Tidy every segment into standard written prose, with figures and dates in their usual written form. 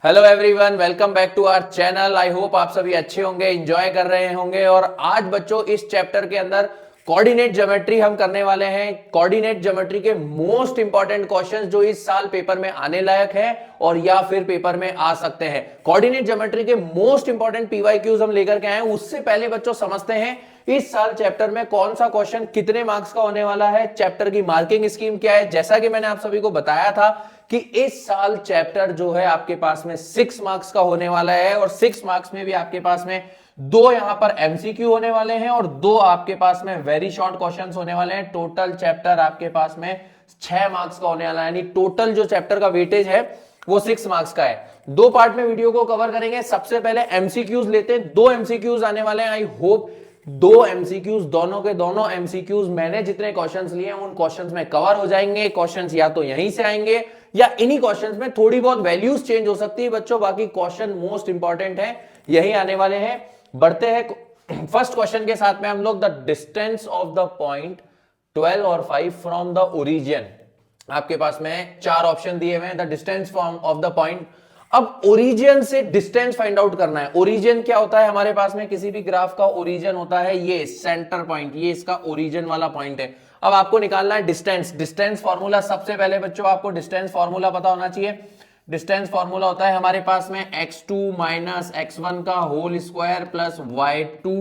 Hello everyone, welcome back to our channel. I hope आप सभी अच्छे होंगे, एंजॉय कर रहे होंगे। और आज बच्चों इस चैप्टर के अंदर कोऑर्डिनेट ज्योमेट्री हम करने वाले हैं। कोऑर्डिनेट ज्योमेट्री के मोस्ट इंपॉर्टेंट क्वेश्चंस जो इस साल पेपर में आने लायक है और या फिर पेपर में आ सकते हैं। कोऑर्डिनेट ज्योमेट्री के मोस्ट इंपॉर्टेंट पीवाईक्यूज हम लेकर के आए हैं। उससे पहले बच्चों समझते हैं इस साल चैप्टर में कौन सा क्वेश्चन कितने मार्क्स का होने वाला है, चैप्टर की मार्किंग स्कीम क्या है। जैसा कि मैंने आप सभी को बताया था कि इस साल चैप्टर जो है आपके पास में 6 मार्क्स का होने वाला है और 6 मार्क्स में भी आपके पास में 2 यहां पर एमसीक्यू होने वाले हैं और 2 आपके पास में वेरी शॉर्ट क्वेश्चंस होने वाले हैं। टोटल चैप्टर आपके पास में 6 मार्क्स का होने वाला है, यानी टोटल जो चैप्टर का वेटेज है वो 6 मार्क्स का है। 2 पार्ट में वीडियो को कवर करेंगे। सबसे पहले एमसीक्यूज लेते हैं। 2 एमसीक्यूज आने वाले हैं। आई होप 2 एमसीक्यूज, दोनों के दोनों एमसीक्यूज मैंने जितने क्वेश्चंस लिए हैं उन क्वेश्चंस में कवर हो जाएंगे। क्वेश्चंस या तो यहीं से आएंगे या इन्हीं क्वेश्चंस में थोड़ी बहुत वैल्यूज चेंज हो सकती है बच्चों। बाकी क्वेश्चन मोस्ट इंपॉर्टेंट है, यही आने वाले हैं। बढ़ते हैं फर्स्ट क्वेश्चन के साथ में हम लोग। The distance of the point 12 और 5 फ्रॉम द ओरिजिन। आपके पास में 4 ऑप्शन दिए हुए हैं। The distance from of the point, अब ओरिजिन से डिस्टेंस फाइंड आउट करना है। ओरिजिन क्या होता है हमारे पास में, किसी भी ग्राफ का ओरिजिन होता है ये सेंटर पॉइंट, ये इसका ओरिजिन वाला पॉइंट है। अब आपको निकालना है डिस्टेंस। डिस्टेंस फॉर्मूला, सबसे पहले बच्चों आपको डिस्टेंस फॉर्मूला पता होना चाहिए। डिस्टेंस फॉर्मूला होता है हमारे पास में x2 माइनस x1 का whole square plus y2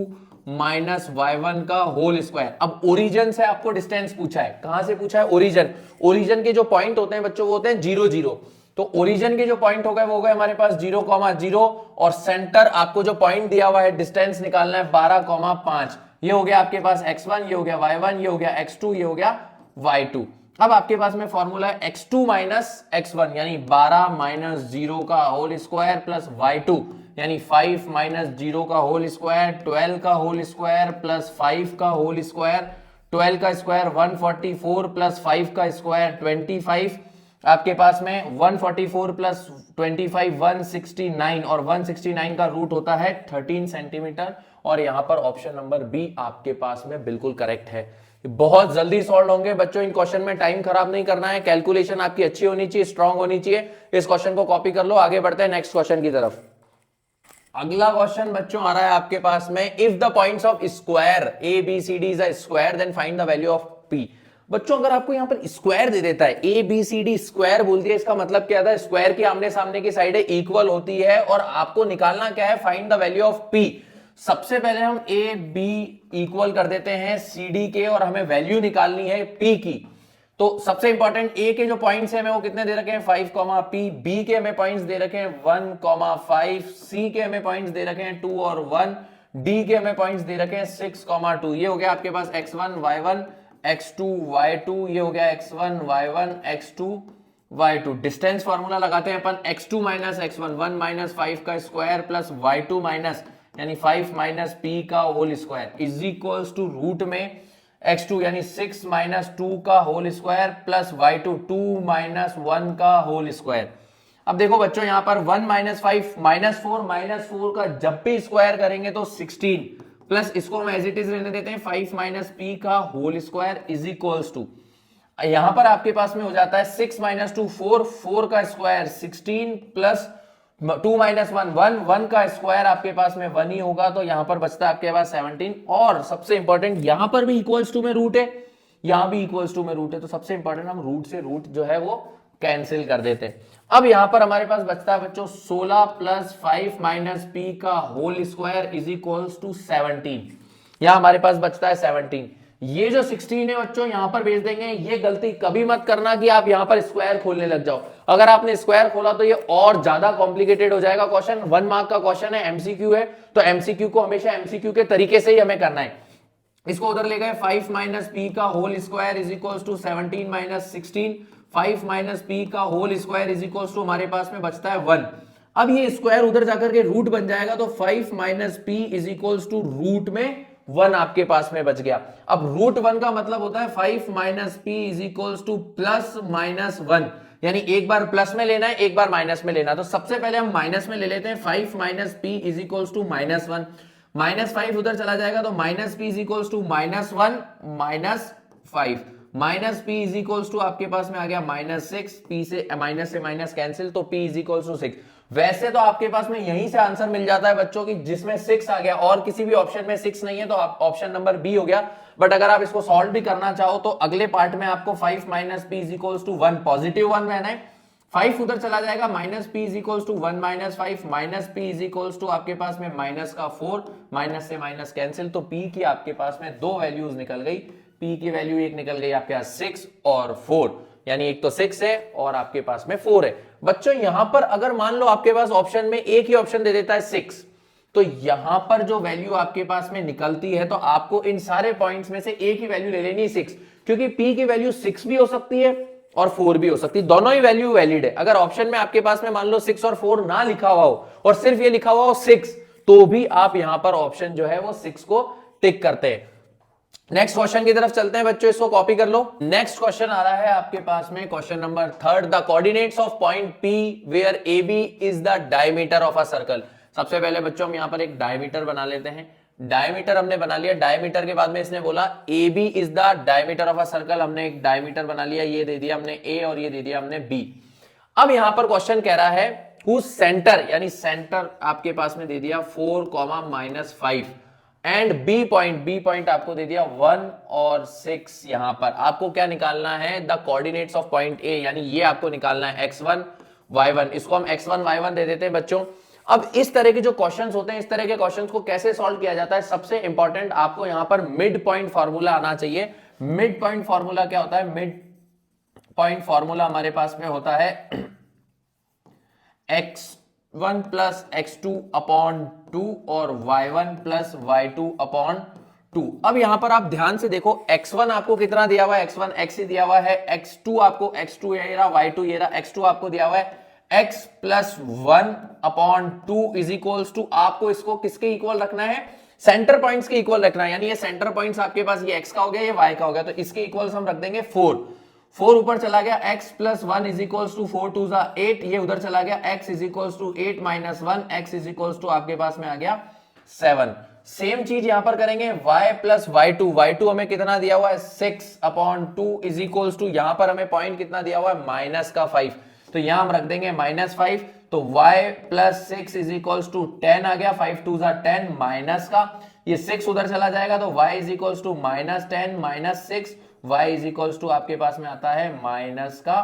minus y1 का होल स्क्वायर। अब ओरिजिन से आपको डिस्टेंस पूछा है। कहां से पूछा है? ओरिजिन। ओरिजिन के जो पॉइंट होते हैं बच्चों वो होते हैं 0 0। तो ओरिजिन के जो पॉइंट हो गए वो हो गए हमारे पास 0,0 और सेंटर आपको जो पॉइंट दिया हुआ है डिस्टेंस निकालना है 12,5। ये हो गया आपके पास x1, ये हो गया y1, ये हो गया x2, ये हो गया y2। अब आपके पास में फॉर्मूला है x2 माइनस x1 यानी 12 माइनस 0 का होल स्क्वायर प्लस y2 यानी 5 माइनस 0 का होल स्क्वायर, 12 का होल स्क्वायर प्लस 5 का होल स्क्वायर। 12 का स्क्वायर 144 प्लस 5 का स्क्वायर 25। आपके पास में 144 प्लस 25 169 और 169 का रूट होता है 13 सेंटीमीटर। और यहां पर ऑप्शन नंबर बी आपके पास में बिल्कुल करेक्ट है। बहुत जल्दी सॉल्व होंगे बच्चों, इन क्वेश्चन में टाइम खराब नहीं करना है। कैलकुलेशन आपकी अच्छी होनी चाहिए, स्ट्रांग होनी चाहिए। इस क्वेश्चन को कॉपी कर लो। आगे बढ़ते हैं नेक्स्ट क्वेश्चन की तरफ। अगला क्वेश्चन बच्चों आ रहा है आपके पास में, if the points of square A B C D is a square then find the value of P. बच्चों अगर आपको यहां पर स्क्वायर दे देता है, A B C D square बोल दिया, इसका मतलब क्या था? स्क्वायर की आमने सामने की साइड इक्वल होती है और आपको निकालना क्या है? Find the value of P. सबसे पहले हम ए बी इक्वल कर देते हैं सी डी के और हमें वैल्यू निकालनी है पी की। तो सबसे इंपॉर्टेंट ए के जो पॉइंट्स हैं हमें वो कितने दे रखे हैं? 5, पी। बी के हमें पॉइंट्स दे रखे हैं 1,5। सी के हमें पॉइंट्स दे रखे हैं 2 और 1। डी के हमें पॉइंट्स दे रखे हैं 6,2। ये हो गया आपके पास x1 y1 x2 y2। ये हो गया x1 y1 x2 y2। Distance formula लगाते हैं अपन। x2 माइनस x1 1 माइनस 5 का स्क्वायर प्लस y2 माइनस यानी 5 माइनस p का whole square is equals to root में x2 यानी 6 माइनस 2 का whole square plus y2 2 minus 1 का होल स्क्वायर। अब देखो बच्चों यहां पर 1 माइनस 5 माइनस 4 का जब भी स्क्वायर करेंगे तो 16 प्लस इसको हम एज इट इज रहने देते हैं 5 माइनस p का whole square is equals to, यहां पर आपके पास में हो जाता है 6 माइनस 2 4 का स्क्वायर 16 प्लस 2 माइनस 1 का स्क्वायर आपके पास में 1 ही होगा। तो यहां पर बचता है आपके पास 17। और सबसे इंपॉर्टेंट यहां पर भी इक्वल्स टू में रूट है, यहां भी इक्वल्स टू में रूट है। तो सबसे इंपॉर्टेंट हम रूट से रूट जो है वो कैंसिल कर देते हैं। अब यहां पर हमारे पास बचता है बच्चों 16 प्लस 5 माइनस पी का whole square is equals to 17। यहां हमारे पास बचता है 17। ये जो 16 है बच्चों यहां पर भेज देंगे। ये गलती कभी मत करना कि आप यहां पर स्क्वायर खोलने लग जाओ। अगर आपने स्क्वायर खोला तो ये और ज्यादा कॉम्प्लिकेटेड हो जाएगा क्वेश्चन। 1 मार्क का क्वेश्चन है, एमसीक्यू है, तो एमसीक्यू को हमेशा एमसीक्यू के तरीके से ही हमें करना है। इसको उधर ले गए 5 माइनस पी का whole square is equals to 17 minus 16। 5 minus P का whole square is equals to हमारे पास में बचता है 1। अब ये स्क्वायर उधर जाकर के रूट बन जाएगा तो 5 minus P is equals to root में 1 आपके पास में बच गया। अब रूट 1 का मतलब होता है 5 minus P is equals two plus minus 1, यानी एक बार प्लस में लेना है एक बार माइनस में लेना। तो सबसे पहले हम माइनस में ले लेते हैं 5 minus P is equals to minus 1। Minus 5 उधर चला जाएगा तो minus P is equals to minus 1 minus 5। Minus P is equals to आपके पास में आ गया -6, पी से माइनस कैंसिल, तो पी इज इक्वल्स टू 6। वैसे तो आपके पास में यहीं से आंसर मिल जाता है बच्चों की, जिसमें 6 आ गया और किसी भी ऑप्शन में 6 नहीं है तो ऑप्शन नंबर बी हो गया। बट अगर आप इसको सॉल्व भी करना चाहो तो अगले पार्ट में आपको 5 minus P is equals to 1 positive 1 रहना है, 5 उधर चला जाएगा, minus P is equals to 1 minus 5, minus P is equals to आपके पास में माइनस का 4, माइनस से माइनस कैंसिल, तो पी की आपके पास में दो वैल्यूज निकल गई। पी की वैल्यू एक निकल गई आपके पास 6 और 4, यानी एक तो 6 है और आपके पास में 4 है। बच्चों यहां पर अगर मान लो आपके पास ऑप्शन में एक ही ऑप्शन दे देता है 6, तो यहां पर जो वैल्यू आपके पास में निकलती है तो आपको इन सारे पॉइंट्स में से एक ही वैल्यू ले लेनी है 6, क्योंकि पी की वैल्यू 6 भी हो सकती है और 4 भी हो सकती है, दोनों ही वैल्यू वैलिड है। अगर ऑप्शन में आपके पास में मान लो 6 और 4 ना लिखा हुआ हो और सिर्फ ये लिखा हुआ हो 6, तो भी आप यहां पर ऑप्शन जो है वो 6 को टिक करते हैं। नेक्स्ट क्वेश्चन की तरफ चलते हैं बच्चों, इसको कॉपी कर लो। नेक्स्ट क्वेश्चन आ रहा है आपके पास में question number 3, the coordinates of point P where AB is the diameter of a circle. सबसे पहले बच्चों हम यहां पर एक डायमीटर बना लेते हैं। डायमीटर हमने बना लिया, डायमीटर के बाद में इसने बोला AB is the diameter of a circle, हमने एक डायमीटर बना लिया, ये दे दिया हमने A और ये दे दिया हमने B। अब यहां पर क्वेश्चन कह रहा है हुज सेंटर, यानी सेंटर आपके पास में दे दिया 4, -5 एंड बी पॉइंट आपको दे दिया 1 और 6। यहां पर आपको क्या निकालना है, the coordinates of point A, यानी ये आपको निकालना है x1 y1, इसको हम x1 y1 दे देते हैं बच्चों। अब इस तरह के जो क्वेश्चंस होते हैं, इस तरह के क्वेश्चंस को कैसे सॉल्व किया जाता है, सबसे इंपॉर्टेंट आपको यहां पर मिड पॉइंट फॉर्मूला आना चाहिए। मिड पॉइंट फॉर्मूला क्या होता है, मिड पॉइंट फॉर्मूला हमारे पास में होता है x1 प्लस x2 अपॉन 2 और y1 प्लस y2 अपॉन 2। अब यहां पर आप ध्यान से देखो, x1 आपको कितना दिया हुआ है, x1 x ही दिया हुआ है, x2 आपको x2 ये रहा, y2 ये रहा, x2 आपको दिया हुआ है x plus 1 upon 2 is equals to, आपको इसको किसके इक्वल रखना है, सेंटर पॉइंट्स के इक्वल रखना है। यानी ये सेंटर पॉइंट्स आपके पास ये x का हो गया, ये y का हो गया, तो इसके इक्वल्स हम रख देंगे 4 ऊपर चला गया, x plus 1 is equals to 4 2 8, ये उधर चला गया, x is equals to 8 minus 1, x is equals to आपके पास में आ गया 7। सेम चीज यहां पर करेंगे, y प्लस y2 हमें कितना दिया हुआ है 6 अपॉन 2 इज इक्वल्स टू, यहां पर हमें पॉइंट कितना दिया हुआ है माइनस का 5, तो यहां हम रख देंगे -5, तो y plus 6 is equals to 10 आ गया, 5 2 10 माइनस का, ये 6 उधर चला जाएगा, तो y is equals to -10 minus 6, y is equals to आपके पास में आता है माइनस का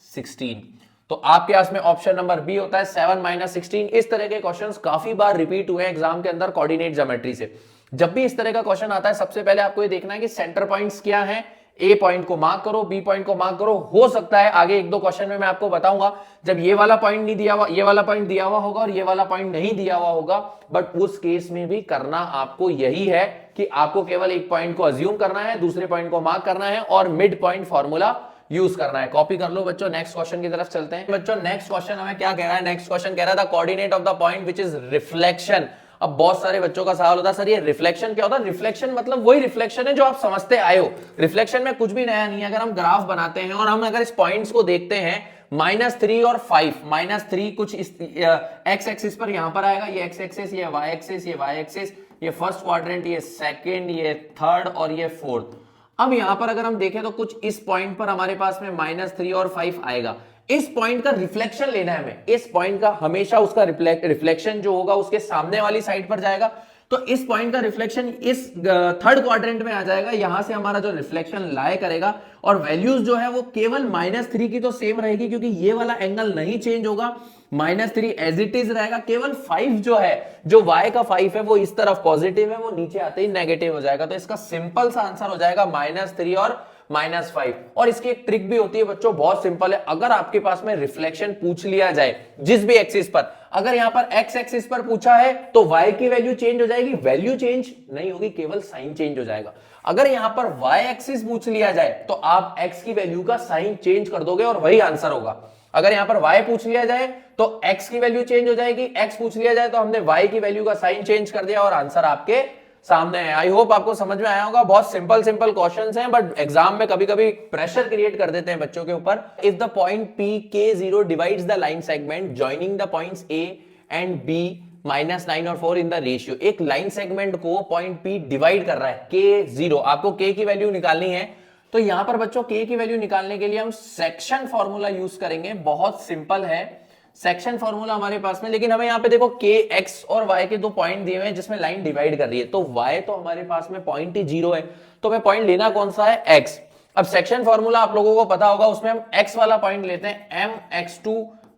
16। तो आपके पास में ऑप्शन नंबर बी होता है 7 - 16। इस तरह के क्वेश्चंस काफी बार रिपीट हुए हैं एग्जाम के अंदर कोऑर्डिनेट ज्योमेट्री से। जब भी इस तरह का क्वेश्चन आता है, सबसे पहले आपको ये देखना है कि सेंटर पॉइंट्स क्या हैं, ए पॉइंट को मार्क करो, बी पॉइंट को मार्क करो। हो सकता है आगे एक दो क्वेश्चन में मैं आपको बताऊंगा जब ये वाला पॉइंट नहीं दिया हुआ, ये वाला पॉइंट दिया हुआ होगा और ये वाला पॉइंट नहीं दिया हुआ होगा, बट उस केस में भी करना आपको यही है कि आपको केवल एक पॉइंट को अज्यूम करना है, दूसरे पॉइंट को मार्क करना है और मिड पॉइंट फॉर्मूला यूज करना है। कॉपी कर लो बच्चों। नेक्स्ट क्वेश्चन की तरफ चलते हैं बच्चों। नेक्स्ट क्वेश्चन हमें क्या कह रहा है, नेक्स्ट क्वेश्चन कह रहा था coordinate of the point which is reflection. अब बहुत सारे बच्चों का सवाल होता है, सर ये रिफ्लेक्शन क्या होता है? रिफ्लेक्शन मतलब वही रिफ्लेक्शन है जो आप समझते आए हो। रिफ्लेक्शन में कुछ भी नया नहीं है। अगर हम ग्राफ बनाते हैं और हम अगर इस पॉइंट्स को देखते हैं -3 और 5, -3 कुछ इस एक्स एक्सिस पर यहां पर आएगा, ये एक्स एक्सिस, ये वाई एक्सिस, ये वाई एक्सिस, ये फर्स्ट क्वाड्रेंट, ये सेकंड, ये थर्ड और ये फोर्थ। अब यहां पर अगर हम देखें तो कुछ इस पॉइंट पर हमारे पास में -3 और 5 आएगा। इस पॉइंट का रिफ्लेक्शन लेना है हमें। इस पॉइंट का हमेशा उसका रिफ्लेक्शन जो होगा उसके सामने वाली साइड पर जाएगा। तो इस पॉइंट का रिफ्लेक्शन इस थर्ड क्वाड्रेंट में आ जाएगा। यहां से हमारा जो रिफ्लेक्शन लाए करेगा और वैल्यूज जो है वो केवल -3 की तो सेम रहेगी क्योंकि ये वाला एंगल नहीं चेंज होगा। -3 एज इट इज रहेगा। केवल 5 जो है, जो y का 5 है वो इस तरफ पॉजिटिव है, वो नीचे आते ही नेगेटिव हो जाएगा। तो इसका सिंपल सा आंसर हो जाएगा -3 और -5। और इसकी एक ट्रिक भी होती है बच्चों, बहुत सिंपल है। अगर आपके पास में रिफ्लेक्शन पूछ लिया जाए जिस भी एक्सिस पर, अगर यहां पर x एक्सिस पर पूछा है तो y की वैल्यू चेंज हो जाएगी, वैल्यू चेंज नहीं होगी, केवल साइन चेंज हो जाएगा। अगर यहां पर y एक्सिस पूछ लिया जाए तो आप x की वैल्यू का साइन चेंज कर दोगे और वही आंसर होगा। अगर यहां पर y पूछ लिया जाए तो x की वैल्यू चेंज हो जाएगी, x पूछ लिया जाए तो हमने y की वैल्यू का साइन चेंज कर दिया और आंसर आपके सामने है। आई होप आपको समझ में आया होगा। बहुत सिंपल क्वेश्चंस हैं बट एग्जाम में कभी कभी प्रेशर क्रिएट कर देते हैं बच्चों के ऊपर। If the point P K0 divides the line segment joining the points A and B -9 और 4 इन द रेशियो। एक लाइन सेगमेंट को पॉइंट P डिवाइड कर रहा है K0, आपको K की वैल्यू निकालनी है। तो यहां पर बच्चों k की वैल्यू निकालने के लिए हम सेक्शन फॉर्मूला यूज करेंगे, बहुत सिंपल है सेक्शन फॉर्मूला हमारे पास में। लेकिन हमें यहाँ पे देखो k x और y के दो पॉइंट दिए हुए हैं जिसमें लाइन डिवाइड कर रही है, तो y तो हमारे पास में पॉइंट ही 0 है, तो हमें पॉइंट लेना कौन सा है, x। अब सेक्शन फॉर्मूला आप लोगों को पता होगा, उसमें हम x वाला पॉइंट लेते हैं mx2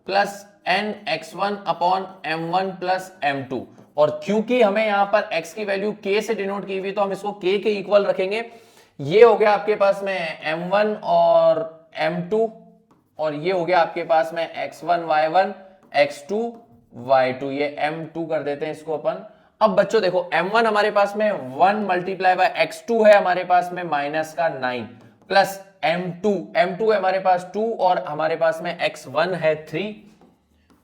plus nx1 upon m1 plus m2, और क्योंकि हमें यहां पर x की वैल्यू k से डिनोट की हुई तो हम इसको k के इक्वल रखेंगे। ये हो गया आपके पास में m1 और m2, और ये हो गया आपके पास में x1 y1 x2 y2, ये m2 कर देते हैं इसको अपन। अब बच्चों देखो m1 हमारे पास में 1 मल्टीप्लाई बाय x2 है हमारे पास में माइनस का 9 प्लस m2 है हमारे पास 2 और हमारे पास में x1 है 3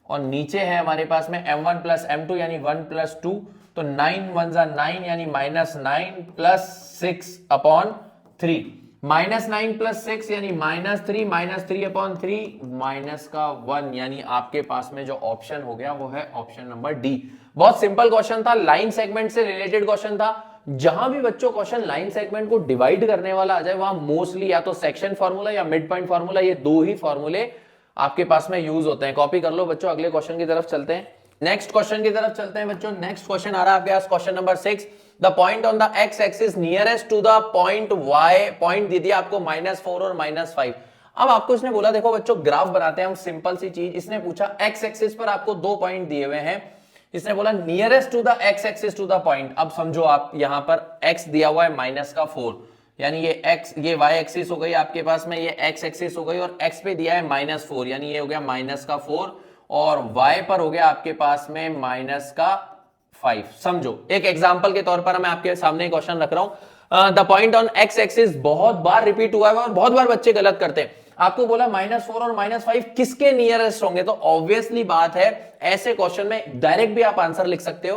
और नीचे है हमारे पास में m1 प्लस m2 यानी 1 प्लस 2, तो 9 1 जा 9 यानी minus 9 plus 6 upon 3, minus 9 plus 6 यानी माइनस 3 अपॉन 3 माइनस का 1, यानी आपके पास में जो ऑप्शन हो गया वो है ऑप्शन नंबर डी। बहुत सिंपल क्वेश्चन था, लाइन सेगमेंट से रिलेटेड क्वेश्चन था। जहां भी बच्चों क्वेश्चन लाइन सेगमेंट को डिवाइड करने वाला आ जाए वहां मोस्टली या तो सेक्शन फॉर्मूला या मिड पॉइंट फॉर्मूला, ये दो ही फॉर्मूले आपके पास में यूज होते हैं। कॉपी कर लो बच्चों, अगले क्वेश्चन की तरफ चलते हैं, नेक्स्ट क्वेश्चन की तरफ चलते हैं बच्चों। नेक्स्ट क्वेश्चन आ रहा है आपके पास question number 6, the point on the x axis nearest to the point Y, point दे दिया आपको -4 और -5। अब आपको इसने बोला देखो बच्चों ग्राफ बनाते हैं हम, सिंपल सी चीज, इसने पूछा एक्स एक्सिस पर आपको दो पॉइंट दिए हुए हैं, इसने बोला nearest to the x axis to the point. अब समझो आप यहां पर x दिया हुआ है -4, यानी ये x, ये y एक्सिस हो गई आपके पास में, ये x एक्सिस हो गई, और x पे दिया है -4 यानी ये हो गया -4, और y पर हो गया आपके पास में -5। समझो एक एग्जांपल के तौर पर मैं आपके सामने क्वेश्चन रख रहा हूं, the point on x axis बहुत बार रिपीट हुआ है और बहुत बार बच्चे गलत करते हैं। आपको बोला -4 और -5 किसके नियरेस्ट होंगे, तो ऑब्वियसली बात है ऐसे क्वेश्चन में डायरेक्ट भी आप आंसर लिख सकते हो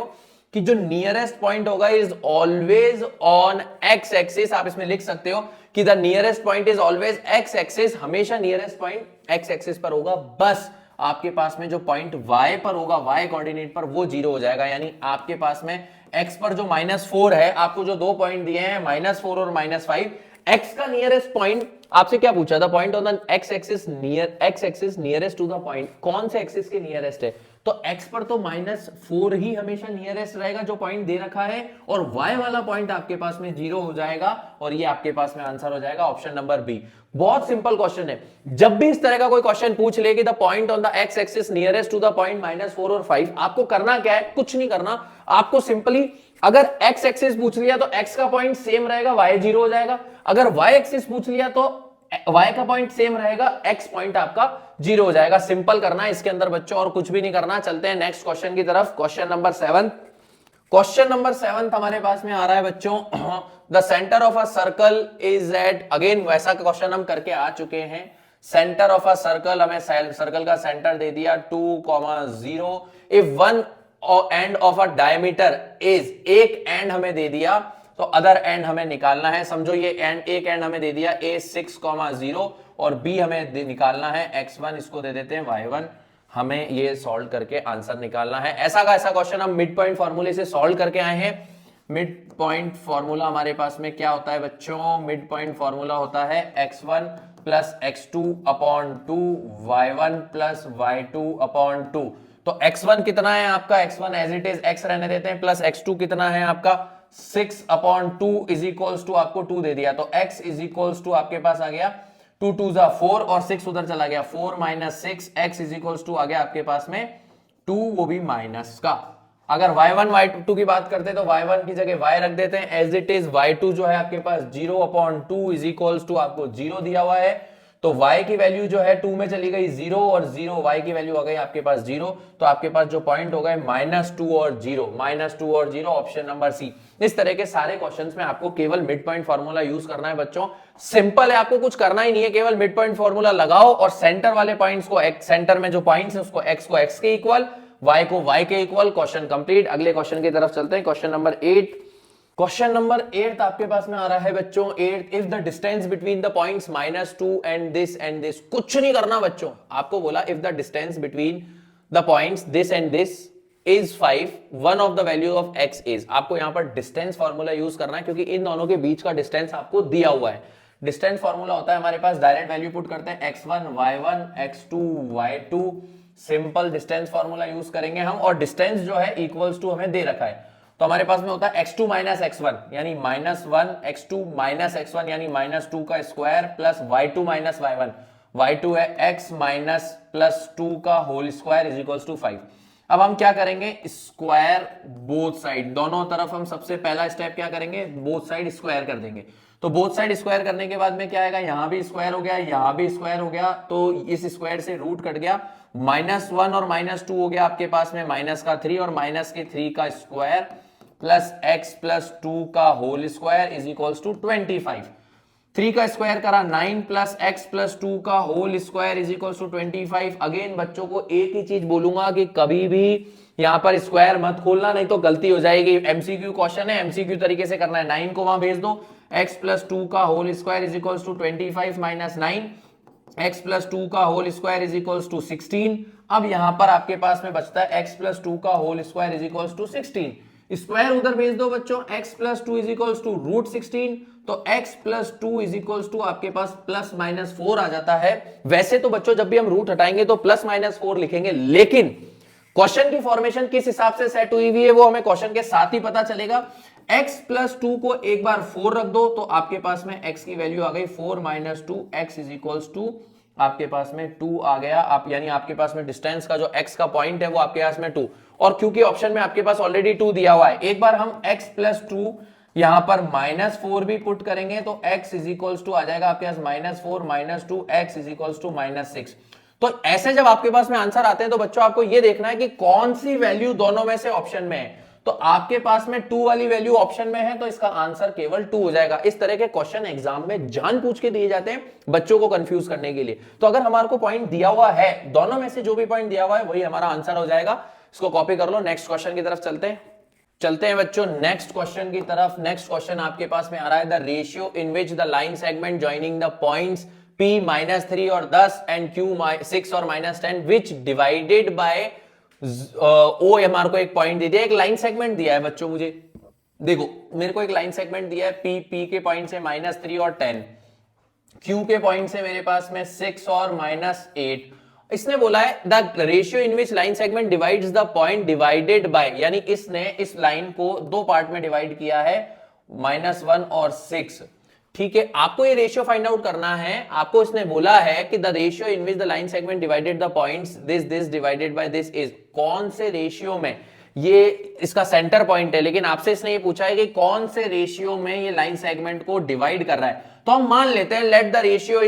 कि जो नियरेस्ट पॉइंट होगा is always on x axis. आप इसमें लिख सकते हो कि the nearest point is always x axis, हमेशा नियरेस्ट पॉइंट एक्स एक्सिस पर होगा। बस आपके पास में जो पॉइंट y पर होगा, y कोऑर्डिनेट पर, वो 0 हो जाएगा। यानी आपके पास में x पर जो -4 है, आपको जो दो पॉइंट दिए हैं -4 और -5, x का नियरेस्ट पॉइंट आपसे क्या पूछा था, point on the x axis nearest to the point, कौन से एक्सिस के नियरेस्ट है, तो x पर तो -4 ही हमेशा नियरेस्ट रहेगा जो पॉइंट दे रखा है, और y वाला पॉइंट आपके पास में 0 हो जाएगा, और ये आपके पास में आंसर हो जाएगा ऑप्शन नंबर बी। बहुत सिंपल क्वेश्चन है, जब भी इस तरह का कोई क्वेश्चन पूछ ले कि the point on the x axis nearest to the point -4 और 5, आपको करना क्या है, कुछ नहीं करना, आपको सिंपली अगर x एक्सिस पूछ लिया तो x का पॉइंट सेम रहेगा, y 0 हो जाएगा, अगर y एक्सिस पूछ लिया तो y का पॉइंट सेम रहेगा, x पॉइंट आपका 0 हो जाएगा। सिंपल करना है इसके अंदर बच्चों, और कुछ भी नहीं करना। चलते हैं नेक्स्ट क्वेश्चन की तरफ, क्वेश्चन नंबर 7। क्वेश्चन नंबर 7 हमारे पास में आ रहा है बच्चों, the centre of a circle is at, again वैसा क्वेश्चन हम करके आ चुके हैं, सेंटर ऑफ अ सर्कल, हमें सर्कल का सेंटर दे दिया 2,0, if one end of a diameter is, एक एंड हमें दे दिया तो अदर एंड हमें निकालना है। समझो ये एंड, एक एंड हमें दे दिया a 6,0 और b हमें निकालना है x1, इसको दे देते हैं y1, हमें ये सॉल्व करके आंसर निकालना है। ऐसा का ऐसा क्वेश्चन हम मिड पॉइंट फॉर्मूले से सॉल्व करके आए हैं। मिड पॉइंट फॉर्मूला हमारे पास में क्या होता है बच्चों, मिड पॉइंट फॉर्मूला होता है x1 plus x2 upon 2 y1 plus y2 upon 2। तो x1 कितना है आपका, x1 as it is x रहने देते हैं, प्लस x2 कितना है आपका 6 अपॉन 2 इज इक्वल्स टू, आपको 2 दे दिया तो x इज इक्वल्स टू आपके पास आ गया 2 2 जा 4 और 6 उधर चला गया, 4 minus 6, x is equals to आ गया आपके पास में 2, वो भी माइनस का। अगर y1 y2 की बात करते हैं तो y1 की जगह y रख देते हैं एज इट इज, y2 जो है आपके पास 0 अपॉन 2 इज इक्वल्स टू आपको 0 दिया हुआ है, तो y की वैल्यू जो है 2 में चली गई 0 और 0, y की वैल्यू आ गई आपके पास 0, तो आपके पास जो पॉइंट हो गए -2 और 0, -2 और 0, ऑप्शन नंबर सी। इस तरह के सारे क्वेश्चंस में आपको केवल मिड पॉइंट फार्मूला यूज करना है बच्चों, सिंपल है, आपको कुछ करना ही नहीं है, केवल मिड पॉइंट फार्मूला लगाओ और सेंटर वाले पॉइंट्स को, सेंटर में जो पॉइंट्स है उसको x को x के इक्वल, y को y के इक्वल, क्वेश्चन कंप्लीट। अगले क्वेश्चन की तरफ चलते हैं, क्वेश्चन नंबर 8। क्वेश्चन नंबर 8 आपके पास में आ रहा है बच्चों 8, if the distance between the points -2 and this, कुछ नहीं करना बच्चों, आपको बोला if the distance between the points this and this is 5, one of the value of x is, आपको यहां पर डिस्टेंस फॉर्मूला यूज करना है क्योंकि इन दोनों के बीच का डिस्टेंस आपको दिया हुआ है। डिस्टेंस फॉर्मूला होता है हमारे पास, डायरेक्ट वैल्यू पुट करते हैं x1 y1 x2 y2, simple distance formula use करेंगे हम, और डिस्टेंस जो है इक्वल्स टू हमें दे रखा है, तो हमारे पास में होता है x2 माइनस x1 यानी -1 x2 माइनस x1 यानी -2 का square plus y2 minus y1, y2 है x माइनस प्लस 2 का whole square is equals to 5। अब हम क्या करेंगे, स्क्वायर बोथ साइड, दोनों तरफ हम सबसे पहला स्टेप क्या करेंगे, बोथ साइड स्क्वायर कर देंगे। तो बोथ साइड स्क्वायर करने के बाद में क्या आएगा, यहां भी स्क्वायर हो गया, यहां भी स्क्वायर हो गया, तो इस स्क्वायर से रूट कट गया, -1 और -2 हो गया आपके पास में माइनस का 3 और माइनस के 3 का स्क्वायर प्लस x प्लस 2 का whole square is equals to 25। 3 का स्क्वायर करा 9 प्लस x प्लस 2 का whole square is equals to 25। Again बच्चों को एक ही चीज बोलूंगा कि कभी भी यहां पर स्क्वायर मत खोलना, नहीं तो गलती हो जाएगी। एमसीक्यू क्वेश्चन है, एमसीक्यू तरीके से करना है। 9 को वहां भेज दो, x प्लस 2 का whole square is equals to 25 minus 9, x plus 2 का whole square is equals to 16। अब यहां पर आपके पास में बचता है x प्लस 2 का whole square is equals to 16, square उधर भेज दो बच्चों, x plus 2 is equals to root 16, तो x plus 2 is equals to आपके पास प्लस माइनस 4 आ जाता है। वैसे तो बच्चों जब भी हम रूट हटाएंगे तो प्लस माइनस 4 लिखेंगे, लेकिन क्वेश्चन की फॉर्मेशन किस हिसाब से सेट हुई हुई है वो हमें क्वेश्चन के साथ ही पता चलेगा। x प्लस 2 को एक बार 4 रख दो तो आपके पास में x की वैल्यू आ गई 4 minus 2, x is equals to आपके पास में 2 आ गया। आप यानी आपके पास में डिस्टेंस का जो x का पॉइंट है वो आपके पास में 2, और क्योंकि ऑप्शन में आपके पास ऑलरेडी 2 दिया हुआ है, एक बार हम x प्लस 2 यहां पर -4 भी पुट करेंगे तो x इज इक्वल्स टू आ जाएगा आपके पास -4 minus 2, x is equals to -6। तो ऐसे जब आपके पास में आंसर आते हैं तो बच्चों आपको ये देखना है कि कौन सी वैल्यू दोनों में से ऑप्शन में है। तो आपके पास में 2 वाली वैल्यू ऑप्शन में है तो इसका आंसर केवल 2 हो जाएगा। इस तरह के क्वेश्चन एग्जाम में जान पूछ के दिए जाते हैं बच्चों को कंफ्यूज करने के लिए। तो अगर हमारे को पॉइंट दिया हुआ है, दोनों में से जो भी पॉइंट दिया हुआ है वही हमारा आंसर हो जाएगा। इसको कॉपी कर लो, नेक्स्ट क्वेश्चन की तरफ चलते हैं बच्चों नेक्स्ट क्वेश्चन की तरफ। नेक्स्ट क्वेश्चन आपके पास में आ रहा है, the ratio in which the line segment joining the points P -3 और 10 एंड Q 6 और -10 विच डिवाइडेड बाय O, हमारे को एक पॉइंट दे दिया, एक लाइन सेगमेंट दिया है बच्चों। मुझे देखो, मेरे को एक लाइन सेगमेंट दिया है, P के पॉइंट से -3 और 10, Q के पॉइंट से मेरे पास में 6 और -8। इसने बोला है the ratio in which line segment divides the point divided by, यानी इसने इस लाइन को दो पार्ट में डिवाइड किया है, -1 और 6। ठीक है, आपको ये रेशियो फाइंड आउट करना है। आपको इसने बोला है कि the ratio in which the line segment divided the points this divided by this is, कौन से रेशियो में, ये इसका सेंटर पॉइंट है, लेकिन आपसे इसने ये पूछा है कि कौन से रेशियो में ये लाइन सेगमेंट को डिवाइड कर रहा है। तो हम मान लेते हैं let the ratio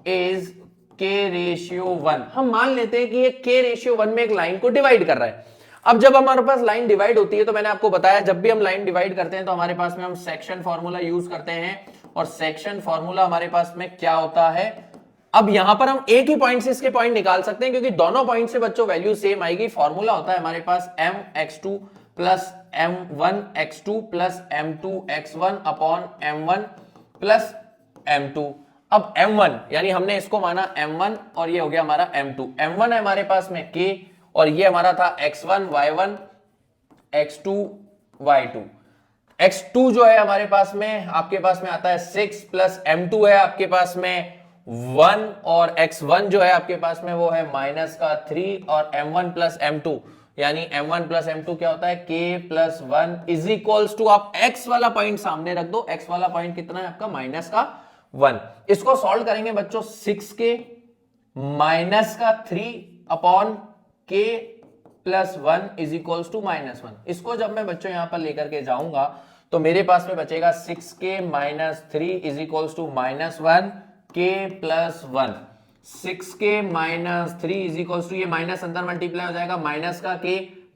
is k ratio 1। हम मान लेते हैं कि ये k रेशियो 1 में एक लाइन को डिवाइड कर रहा है। अब जब हमारे पास लाइन डिवाइड होती है तो मैंने आपको बताया जब भी हम लाइन डिवाइड करते हैं तो हमारे पास में हम सेक्शन फॉर्मूला यूज करते हैं, और सेक्शन फॉर्मूला हमारे पास में क्या होता है। अब यहां पर हम एक ही पॉइंट से इसके पॉइंट निकाल सकते हैं क्योंकि दोनों पॉइंट से बच्चों वैल्यू सेम आएगी। फॉर्मूला होता है हमारे पास mx2 plus m1x2 plus m2x1 upon m1 plus m2। अब m1 यानी हमने इसको माना m1 और ये हो गया हमारा m2। m1 है हमारे पास में k और ये हमारा था x1 y1 x2 y2। x2 जो है हमारे पास में आपके पास में आता है 6 प्लस m2 है आपके पास में 1, और x1 जो है आपके पास में वो है -3 और m1 प्लस m2 यानी m1 प्लस m2 क्या होता है k plus 1 is equals to, आप x वाला पॉइंट सामने रख दो, x वाला पॉइंट कितना है आपका -1। इसको सॉल्व करेंगे बच्चों, 6k -3 upon k plus 1 is equals to -1। इसको जब मैं बच्चों यहां पर लेकर के जाऊंगा तो मेरे पास में बचेगा 6k -3 is equals to -1 k plus 1। 6k -3 is equals to, ये माइनस अंदर मल्टीप्लाई हो जाएगा, माइनस का k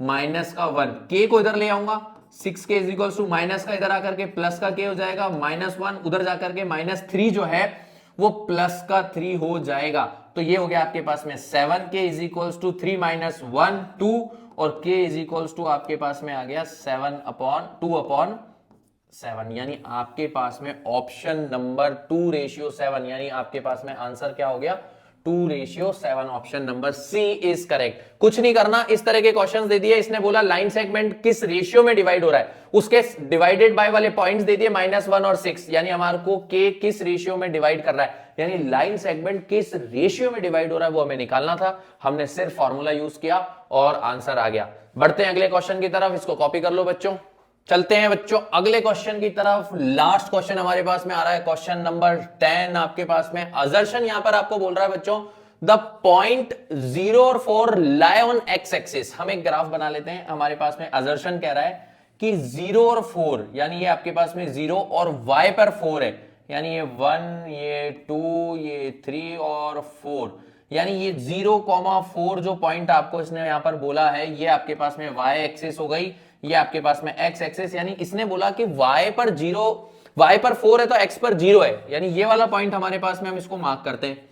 माइनस का 1, k को इधर ले आऊंगा, 6k is equals to minus का इधर आकर के प्लस का k हो जाएगा, -1 उधर जाकर के -3 जो है वो प्लस का 3 हो जाएगा। तो ये हो गया आपके पास में 7k is equals to 3 minus 1 2, और k इज इक्वल्स टू आपके पास में आ गया 2/7, यानी आपके पास में ऑप्शन नंबर 2 रेशियो 7, यानी आपके पास में आंसर क्या हो गया 2:7। Option number C is correct. कुछ नहीं करना, इस तरह के क्वेश्चंस दे दिए, इसने बोला लाइन सेगमेंट किस रेशियो में डिवाइड हो रहा है, उसके डिवाइडेड बाय वाले पॉइंट्स दे दिए -1 और 6, यानी हमारे को के किस रेशियो में डिवाइड कर रहा है, यानी लाइन सेगमेंट किस रेशियो में डिवाइड हो रहा है वो हमें निकालना था। हमने सिर्फ फॉर्मूला यूज किया और आंसर आ गया। बढ़ते हैं अगले क्वेश्चन की तरफ, इसको कॉपी कर लो बच्चों। चलते हैं बच्चों अगले क्वेश्चन की तरफ। लास्ट क्वेश्चन हमारे पास में आ रहा है, क्वेश्चन नंबर 10 आपके पास में। असर्शन यहां पर आपको बोल रहा है बच्चों, द पॉइंट 0 और 4 लाई ऑन एक्स एक्सिस। हम एक ग्राफ बना लेते हैं। हमारे पास में असर्शन कह रहा है कि 0 और 4, यानी ये आपके पास में 0 और y पर 4 है, यानी ये 1, ये 2, ये 3 और 4, यानी ये 0,4 जो पॉइंट आपको इसने यहां पर बोला है, ये आपके पास में y एक्सिस हो गई, ये आपके पास में x एक्सिस। यानी इसने बोला कि y पर 4 है तो x पर 0 है, यानी ये वाला पॉइंट हमारे पास में, हम इसको मार्क करते हैं।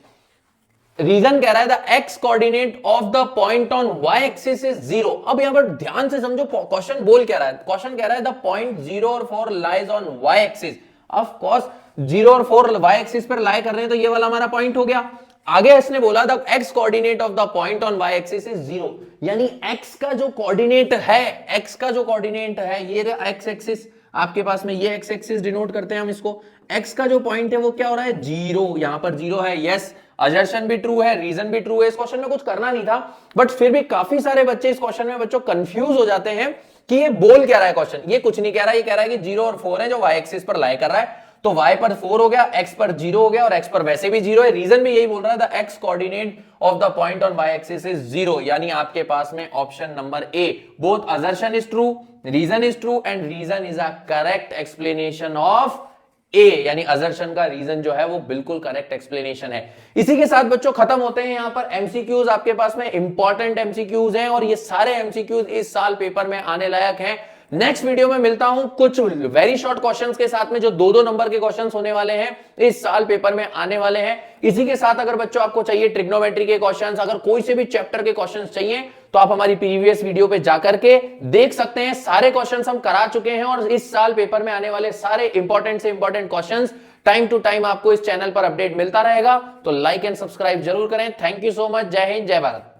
रीजन कह रहा है the x coordinate of the point on y axis is 0। अब यहां पर ध्यान से समझो क्वेश्चन बोल क्या रहा है। क्वेश्चन कह रहा है द पॉइंट 0 और 4 lies on y axis. Of course 0 और 4 वाई एक्सिस पर लाई कर रहे हैं, तो ये वाला हमारा पॉइंट हो गया। आगे इसने बोला the x coordinate of the point on y axis is 0, यानी एक्स का जो कोऑर्डिनेट है, ये एक्स एक्सिस आपके पास में, ये एक्स एक्सिस डिनोट करते हैं हम इसको। एक्स का जो पॉइंट है वो क्या हो रहा है, 0, यहां पर 0 है। यस, असर्शन भी ट्रू है, रीजन भी ट्रू है। इस क्वेश्चन में कुछ करना नहीं था, बट फिर भी काफी सारे बच्चे इस क्वेश्चन में बच्चों कंफ्यूज हो जाते हैं कि ये बोल क्या रहा है क्वेश्चन। ये कुछ नहीं कह रहा है, ये कह रहा है कि 0 और 4 है जो वाई एक्सिस पर लाई कर रहा है, तो y पर 4 हो गया, x पर 0 हो गया, और x पर वैसे भी 0 है। रीजन भी यही बोल रहा है, the x coordinate of the point on y axis is 0, यानी आपके पास में option number A, both assertion is true, reason is true, and reason is a correct explanation of A, यानी असर्शन का रीजन जो है वो बिल्कुल करेक्ट एक्सप्लेनेशन है। इसी के साथ बच्चों खत्म होते हैं यहां पर एमसीक्यूज। आपके पास में इंपॉर्टेंट एमसीक्यूज हैं, और ये सारे एमसीक्यूज इस साल पेपर में आने लायक हैं। नेक्स्ट वीडियो में मिलता हूं कुछ वेरी शॉर्ट क्वेश्चंस के साथ में, जो 2-2 नंबर के क्वेश्चंस होने वाले हैं, इस साल पेपर में आने वाले हैं। इसी के साथ अगर बच्चों आपको चाहिए ट्रिग्नोमेट्री के क्वेश्चंस, अगर कोई से भी चैप्टर के क्वेश्चंस चाहिए, तो आप हमारी प्रीवियस वीडियो पे जाकर के देख सकते हैं। सारे क्वेश्चंस हम करा चुके हैं, और इस साल पेपर में आने वाले सारे इंपॉर्टेंट से important questions time to time आपको इस चैनल पर अपडेट मिलता रहेगा। तो लाइक एंड सब्सक्राइब जरूर करें। Thank you so much. जय हिंद, जय भारत।